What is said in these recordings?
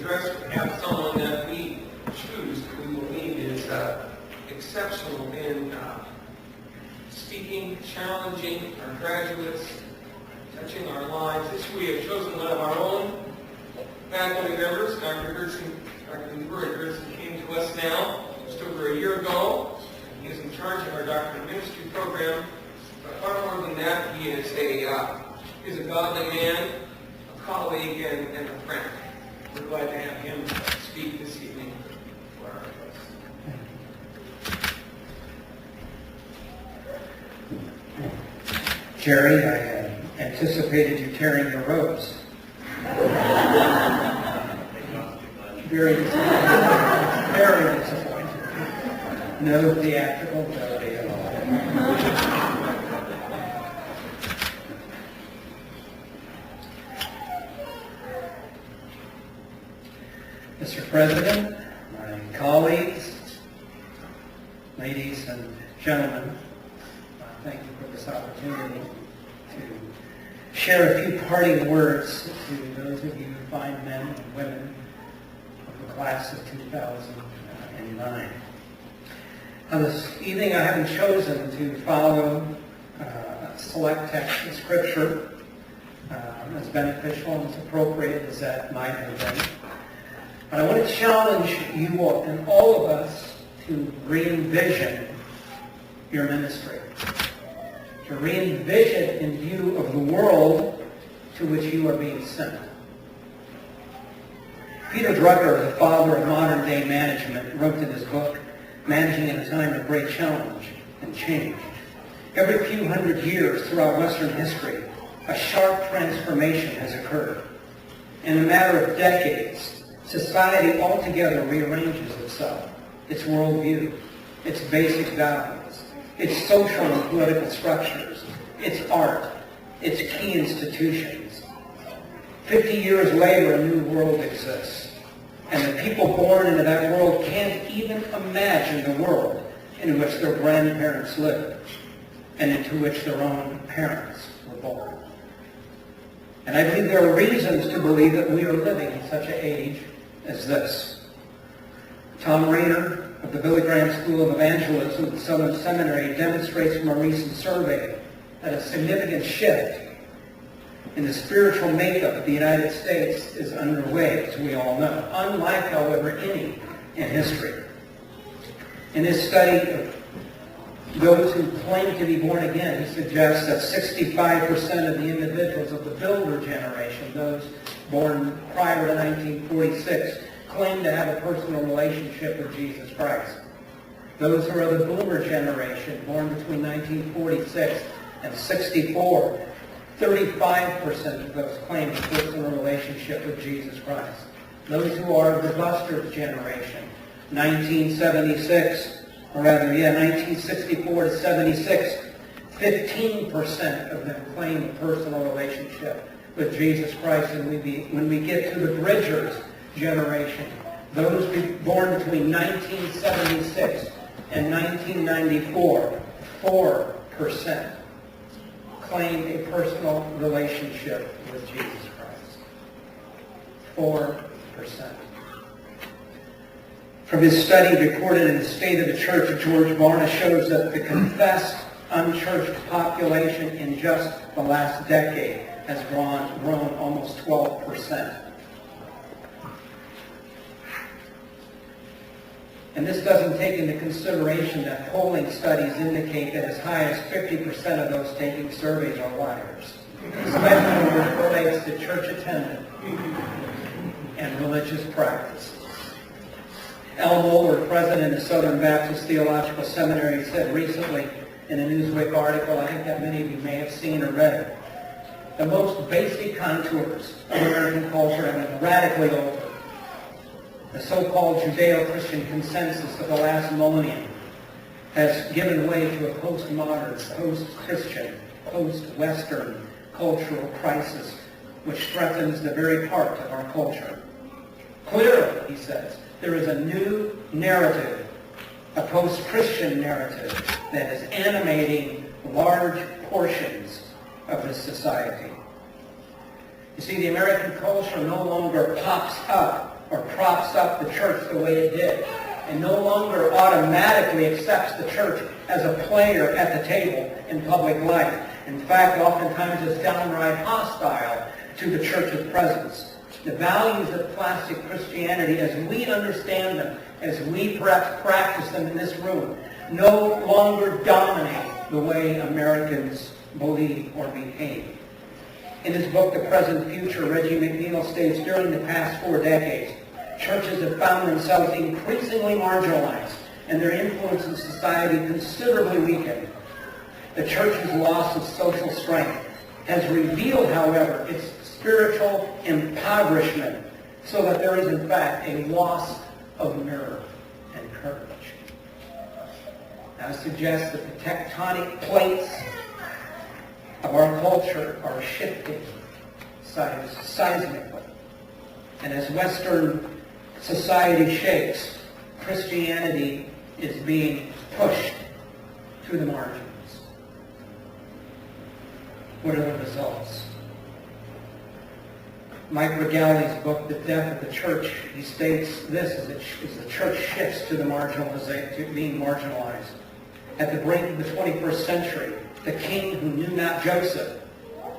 address, we have someone that we choose, we believe is exceptional in speaking, challenging our graduates, touching our lives. This we have chosen one of our own faculty members, Dr. Gerson came to us now just over a year ago. He is in charge of our doctorate of ministry program. But far more than that, he is a godly man, a colleague, and a friend. We're glad to have him speak this evening for our class. Jerry, I anticipated you tearing your robes. Very disappointed. Very disappointed. No theatrical ability at all. Mr. President, my colleagues, ladies and gentlemen, thank you for this opportunity to share a few parting words to those of you fine men and women of the class of 2009. This evening I haven't chosen to follow a select text of Scripture, as beneficial and as appropriate as that might have been. But I want to challenge you all, and all of us, to re-envision your ministry. To re-envision in view of the world to which you are being sent. Peter Drucker, the father of modern-day management, wrote in his book, Managing in a Time of Great Challenge and Change. Every few hundred years throughout Western history, a sharp transformation has occurred. In a matter of decades, society altogether rearranges itself, its worldview, its basic values, its social and political structures, its art, its key institutions. 50 years later, a new world exists, and the people born into that world can't even imagine the world in which their grandparents lived and into which their own parents were born. And I believe there are reasons to believe that we are living in such an age as this. Tom Rainer of the Billy Graham School of Evangelism at the Southern Seminary demonstrates from a recent survey that a significant shift in the spiritual makeup of the United States is underway, as we all know, unlike, however, any in history. In his study of those who claim to be born again, he suggests that 65% of the individuals of the Builder generation, those born prior to 1946, claim to have a personal relationship with Jesus Christ. Those who are the Boomer generation, born between 1946 and 64, 35% of those claim a personal relationship with Jesus Christ. Those who are the Buster generation, 1964 to 76, 15% of them claim a personal relationship with Jesus Christ. And when we get to the Bridgers generation, those born between 1976 and 1994, 4% claim a personal relationship with Jesus Christ. 4%. From his study recorded in the State of the Church of George Barna shows that the confessed unchurched population in just the last decade has grown almost 12%. And this doesn't take into consideration that polling studies indicate that as high as 50% of those taking surveys are liars, especially when it relates to church attendance and religious practices. Al Mohler, president of Southern Baptist Theological Seminary, said recently in a Newsweek article, I think that many of you may have seen or read, the most basic contours of American culture have been radically altered. The so-called Judeo-Christian consensus of the last millennium has given way to a postmodern, post-Christian, post-Western cultural crisis which threatens the very heart of our culture. Clearly, he says, there is a new narrative, a post-Christian narrative that is animating large portions of this society. You see, the American culture no longer pops up or props up the church the way it did, and no longer automatically accepts the church as a player at the table in public life. In fact, oftentimes is downright hostile to the church's presence. The values of classic Christianity, as we understand them, as we perhaps practice them in this room, no longer dominate the way Americans believe or behave. In his book, The Present Future, Reggie McNeil states, during the past 4 decades, churches have found themselves increasingly marginalized and their influence in society considerably weakened. The church's loss of social strength has revealed, however, its spiritual impoverishment, so that there is, in fact, a loss of nerve and courage. I suggest that the tectonic plates of our culture are shifting seismically. And as Western society shakes, Christianity is being pushed to the margins. What are the results? Mike Regali's book, The Death of the Church, he states this as the church shifts to being marginalized. At the brink of the 21st century, the king who knew not Joseph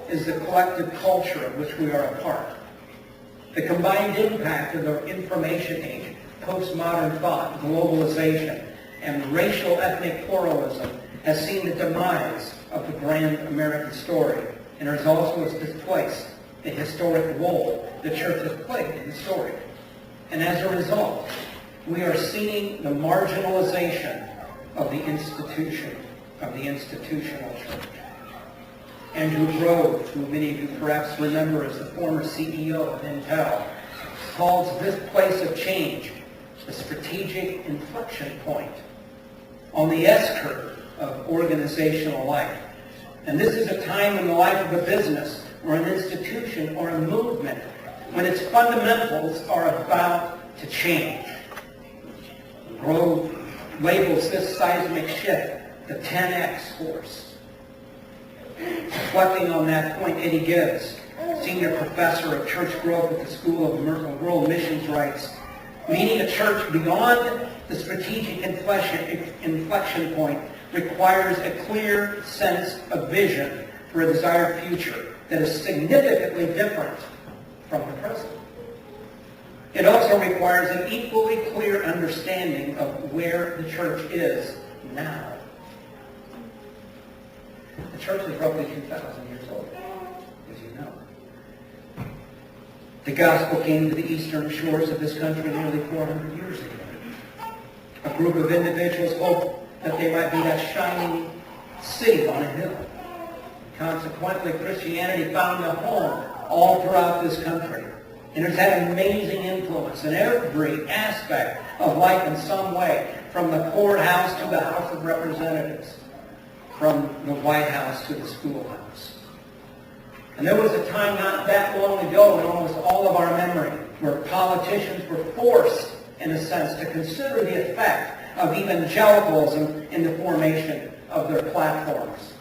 is the collective culture of which we are a part. The combined impact of the information age, postmodern thought, globalization, and racial ethnic pluralism has seen the demise of the grand American story, and has also displaced the historic role the church has played in the story. And as a result, we are seeing the marginalization of the institution, of the institutional church. Andrew Grove, who many of you perhaps remember as the former CEO of Intel, calls this place of change the strategic inflection point on the S-curve of organizational life. And this is a time in the life of a business or an institution or a movement when its fundamentals are about to change. Grove labels this seismic shift the 10X force. Reflecting on that point, Eddie Gibbs, senior professor of church growth at the School of World Missions, writes, meaning a church beyond the strategic inflection point requires a clear sense of vision for a desired future that is significantly different from the present. It also requires an equally clear understanding of where the church is now. The church is roughly 2,000 years old, as you know. The gospel came to the eastern shores of this country nearly 400 years ago. A group of individuals hoped that they might be that shining city on a hill. Consequently, Christianity found a home all throughout this country. And it's had amazing influence in every aspect of life in some way, from the courthouse to the House of Representatives, from the White House to the schoolhouse. And there was a time not that long ago in almost all of our memory where politicians were forced, in a sense, to consider the effect of evangelicalism in the formation of their platforms.